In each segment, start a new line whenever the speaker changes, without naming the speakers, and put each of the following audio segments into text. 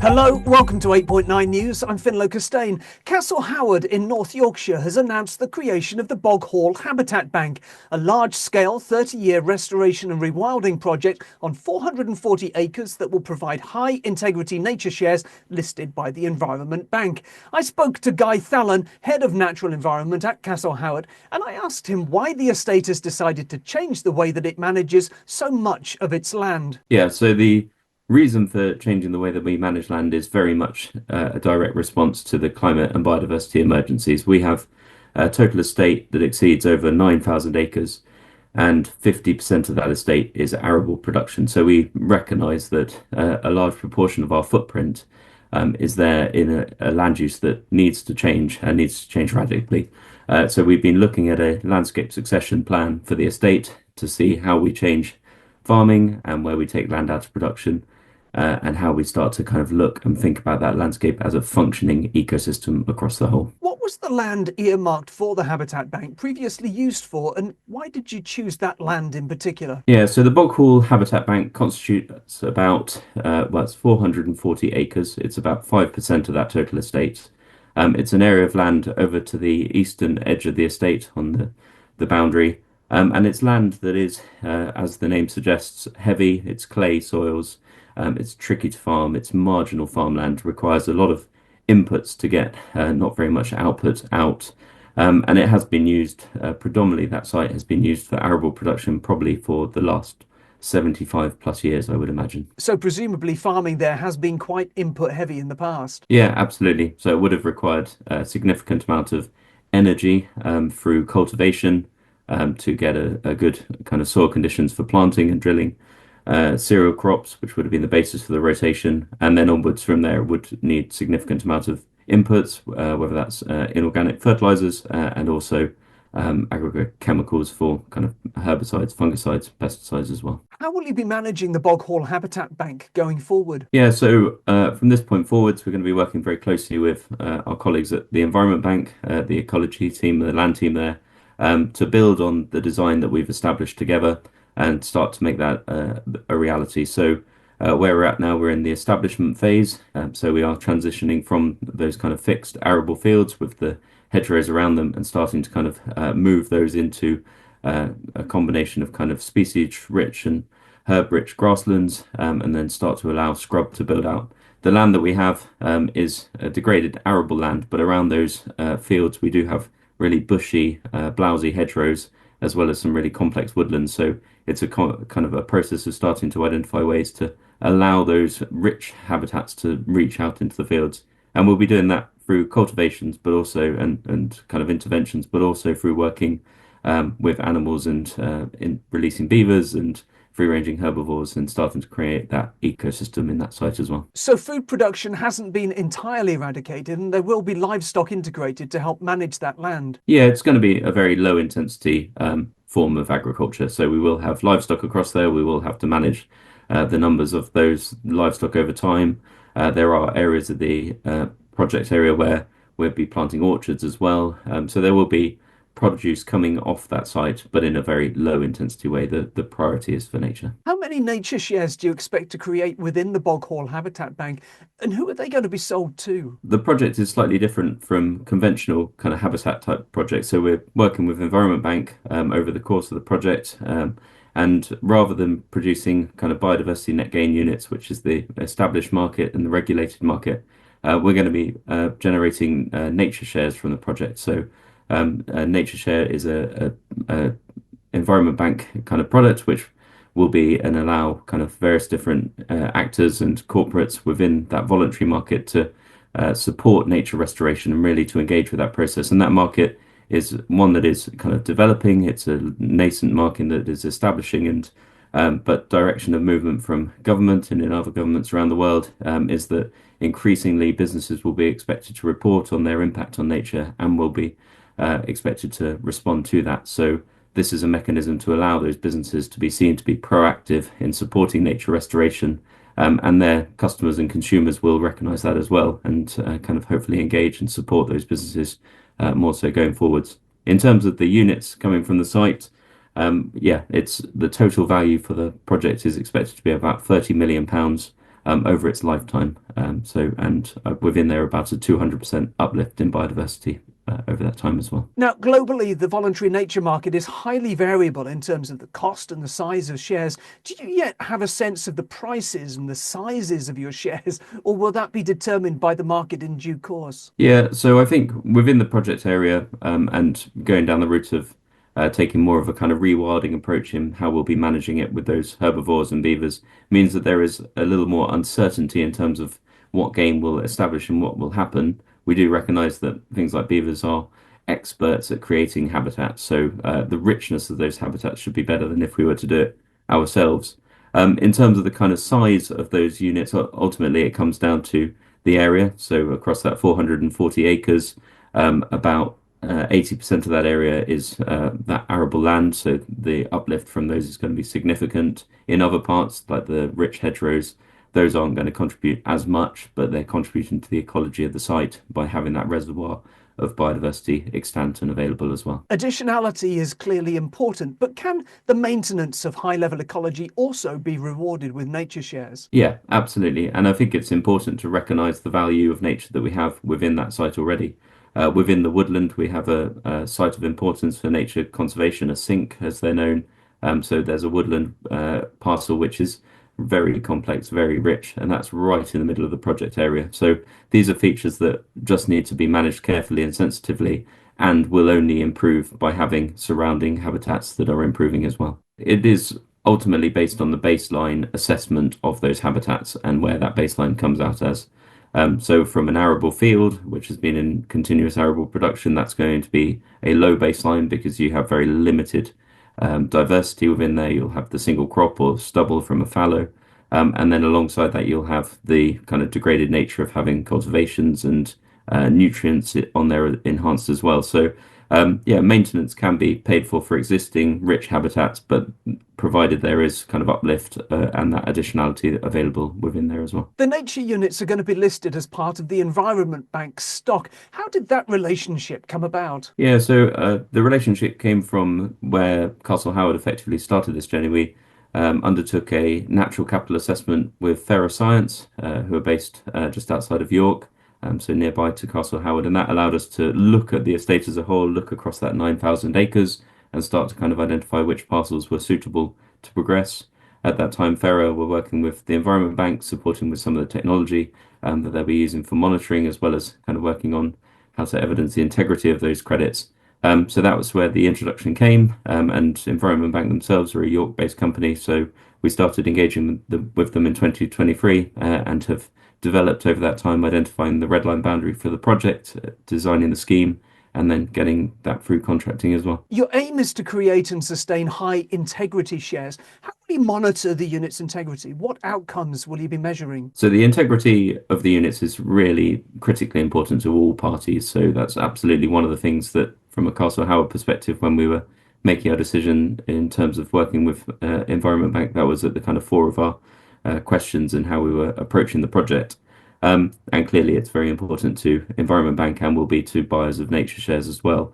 Hello, welcome to 8.9 News. I'm Finlo Costain. Castle Howard in North Yorkshire has announced the creation of the Bog Hall Habitat Bank, a large-scale 30-year restoration and rewilding project on 440 acres that will provide high-integrity nature shares listed by the Environment Bank. I spoke to Guy Thallon, Head of Natural Environment at Castle Howard, and I asked him why the estate has decided to change the way that it manages so much of its land.
Yeah, so the reason for changing the way that we manage land is very much a direct response to the climate and biodiversity emergencies. We have a total estate that exceeds over 9,000 acres, and 50% of that estate is arable production. So we recognise that a large proportion of our footprint is there in a land use that needs to change and needs to change radically. So we've been looking at a landscape succession plan for the estate to see how we change farming and where we take land out of production, and how we start to kind of look and think about that landscape as a functioning ecosystem across the whole.
What was the land earmarked for the Habitat Bank previously used for, and why did you choose that land in particular?
Yeah, so the Bog Hall Habitat Bank constitutes about, it's 440 acres. It's about 5% of that total estate. It's an area of land over to the eastern edge of the estate on the boundary. And it's land that is, as the name suggests, heavy. It's clay soils. It's tricky to farm. It's marginal farmland, requires a lot of inputs to get not very much output out. And it has been used predominantly, that site has been used for arable production probably for the last 75 plus years, I would imagine.
So presumably farming there has been quite input heavy in the past.
Yeah, absolutely. So it would have required a significant amount of energy through cultivation to get a good kind of soil conditions for planting and drilling. Cereal crops, which would have been the basis for the rotation, and then onwards from there would need significant amount of inputs, whether that's inorganic fertilizers and also aggregate chemicals for kind of herbicides, fungicides, pesticides as well.
How will you be managing the Bog Hall Habitat Bank going forward?
Yeah, so from this point forwards, we're going to be working very closely with our colleagues at the Environment Bank, the ecology team, the land team there, to build on the design that we've established together and start to make that a reality. So where we're at now, we're in the establishment phase. So we are transitioning from those kind of fixed arable fields with the hedgerows around them and starting to kind of move those into a combination of kind of species-rich and herb-rich grasslands, and then start to allow scrub to build out. The land that we have is a degraded arable land, but around those fields we do have really bushy, blousy hedgerows, as well as some really complex woodlands. So it's a kind of a process of starting to identify ways to allow those rich habitats to reach out into the fields. And we'll be doing that through cultivations, but also and kind of interventions, but also through working with animals and in releasing beavers and free-ranging herbivores and starting to create that ecosystem in that site as well.
So food production hasn't been entirely eradicated, and there will be livestock integrated to help manage that land.
Yeah, it's going to be a very low intensity form of agriculture. So we will have livestock across there. We will have to manage the numbers of those livestock over time. There are areas of the project area where we'll be planting orchards as well. So there will be produce coming off that site, but in a very low intensity way. The priority is for nature.
How many nature shares do you expect to create within the Bog Hall Habitat Bank, and who are they going to be sold to?
The project is slightly different from conventional kind of habitat type projects. So we're working with Environment Bank over the course of the project. And rather than producing kind of biodiversity net gain units, which is the established market and the regulated market, we're going to be generating nature shares from the project. So Nature Share is a Environment Bank kind of product, which will be and allow kind of various different actors and corporates within that voluntary market to support nature restoration and really to engage with that process. And that market is one that is kind of developing. It's a nascent market that is establishing, and but direction of movement from government and in other governments around the world is that increasingly businesses will be expected to report on their impact on nature and will be expected to respond to that. So this is a mechanism to allow those businesses to be seen to be proactive in supporting nature restoration, and their customers and consumers will recognise that as well, and kind of hopefully engage and support those businesses more so going forwards. In terms of the units coming from the site, yeah, it's the total value for the project is expected to be about £30 million over its lifetime. And within there, about a 200% uplift in biodiversity over that time as well.
Now, globally, the voluntary nature market is highly variable in terms of the cost and the size of shares. Do you yet have a sense of the prices and the sizes of your shares, or will that be determined by the market in due course?
Yeah, so I think within the project area and going down the route of taking more of a kind of rewilding approach in how we'll be managing it with those herbivores and beavers means that there is a little more uncertainty in terms of what game will establish and what will happen. We do recognize that things like beavers are experts at creating habitats, so the richness of those habitats should be better than if we were to do it ourselves. In terms of the kind of size of those units, ultimately it comes down to the area. So across that 440 acres, about 80% of that area is that arable land. So the uplift from those is going to be significant. In other parts, like the rich hedgerows, those aren't going to contribute as much, but they're contributing to the ecology of the site by having that reservoir of biodiversity extant and available as well.
Additionality is clearly important, but can the maintenance of high level ecology also be rewarded with nature shares?
Yeah, absolutely. And I think it's important to recognize the value of nature that we have within that site already. Within the woodland, we have a site of importance for nature conservation, a sink, as they're known. So there's a woodland parcel which is very complex, very rich, and that's right in the middle of the project area. So these are features that just need to be managed carefully and sensitively, and will only improve by having surrounding habitats that are improving as well. It is ultimately based on the baseline assessment of those habitats and where that baseline comes out as. So from an arable field, which has been in continuous arable production, that's going to be a low baseline because you have very limited diversity within there. You'll have the single crop or stubble from a fallow. And then alongside that, you'll have the kind of degraded nature of having cultivations and nutrients on there enhanced as well. So yeah, maintenance can be paid for existing rich habitats, but provided there is kind of uplift and that additionality available within there as well.
The nature units are going to be listed as part of the Environment Bank stock. How did that relationship come about?
Yeah, so the relationship came from where Castle Howard effectively started this journey. We undertook a natural capital assessment with Ferro Science, who are based just outside of York, so nearby to Castle Howard, and that allowed us to look at the estate as a whole, look across that 9,000 acres, and start to kind of identify which parcels were suitable to progress. At that time, Ferro were working with the Environment Bank, supporting with some of the technology that they'll be using for monitoring, as well as kind of working on how to evidence the integrity of those credits. So that was where the introduction came, and Environment Bank themselves are a York-based company, so we started engaging with them in 2023 and have developed over that time, identifying the red line boundary for the project, designing the scheme, and then getting that through contracting as well.
Your aim is to create and sustain high integrity shares. How will you monitor the unit's integrity? What outcomes will you be measuring?
So the integrity of the units is really critically important to all parties. So that's absolutely one of the things that, from a Castle Howard perspective, when we were making our decision in terms of working with Environment Bank, that was at the kind of fore of our questions and how we were approaching the project. And clearly, it's very important to Environment Bank and will be to buyers of nature shares as well.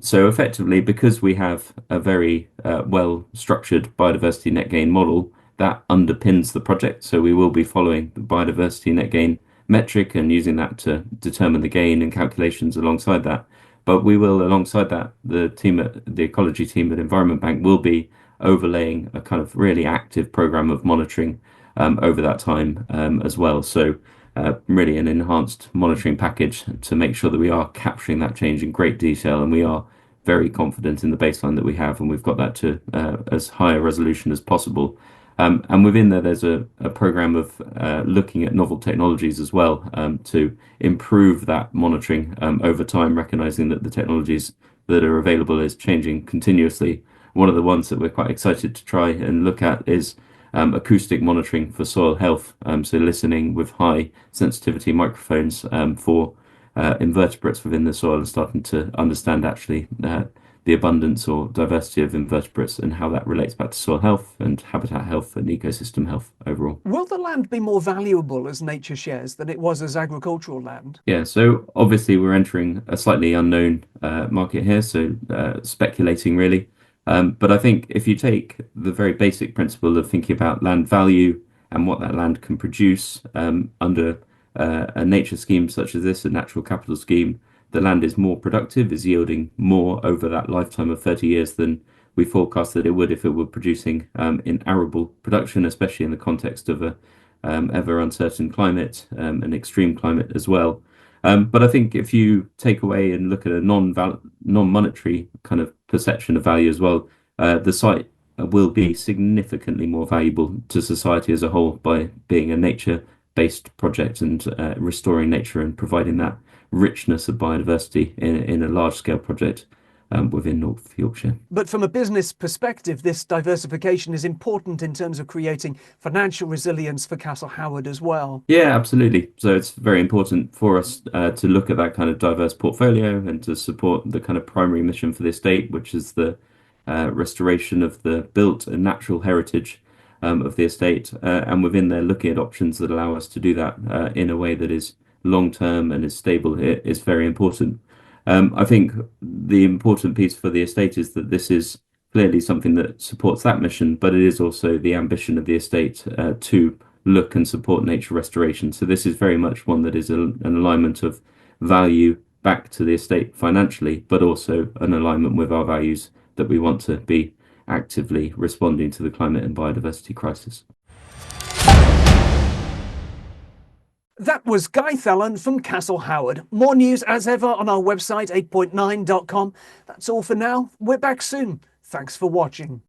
So effectively, because we have a very well structured biodiversity net gain model that underpins the project, so we will be following the biodiversity net gain metric and using that to determine the gain and calculations alongside that. But we will, alongside that, the ecology team at Environment Bank will be overlaying a kind of really active program of monitoring over that time as well. So really an enhanced monitoring package to make sure that we are capturing that change in great detail, and we are very confident in the baseline that we have, and we've got that to as high a resolution as possible. And within there, there's a program of looking at novel technologies as well to improve that monitoring over time, recognizing that the technologies that are available is changing continuously. One of the ones that we're quite excited to try and look at is acoustic monitoring for soil health. So listening with high sensitivity microphones for invertebrates within the soil and starting to understand actually the abundance or diversity of invertebrates and how that relates back to soil health and habitat health and ecosystem health overall.
Will the land be more valuable as nature shares than it was as agricultural land?
Yeah, so obviously we're entering a slightly unknown market here, so speculating really. But I think if you take the very basic principle of thinking about land value and what that land can produce under a nature scheme such as this, a natural capital scheme. The land is more productive, is yielding more over that lifetime of 30 years than we forecast that it would if it were producing in arable production, especially in the context of a ever uncertain climate, and extreme climate as well. But I think if you take away and look at a non-monetary kind of perception of value as well, the site will be significantly more valuable to society as a whole by being a nature-based project and restoring nature and providing that richness of biodiversity in a large-scale project within North Yorkshire.
But from a business perspective, this diversification is important in terms of creating financial resilience for Castle Howard as well.
Yeah, absolutely. So it's very important for us to look at that kind of diverse portfolio and to support the kind of primary mission for the estate, which is the restoration of the built and natural heritage of the estate. And within there, looking at options that allow us to do that in a way that is long term and is stable is very important. I think the important piece for the estate is that this is clearly something that supports that mission, but it is also the ambition of the estate to look and support nature restoration. So this is very much one that is an alignment of value back to the estate financially, but also an alignment with our values that we want to be actively responding to the climate and biodiversity crisis.
That was Guy Thallon from Castle Howard. More news as ever on our website 8.9.com. That's all for now. We're back soon. Thanks for watching.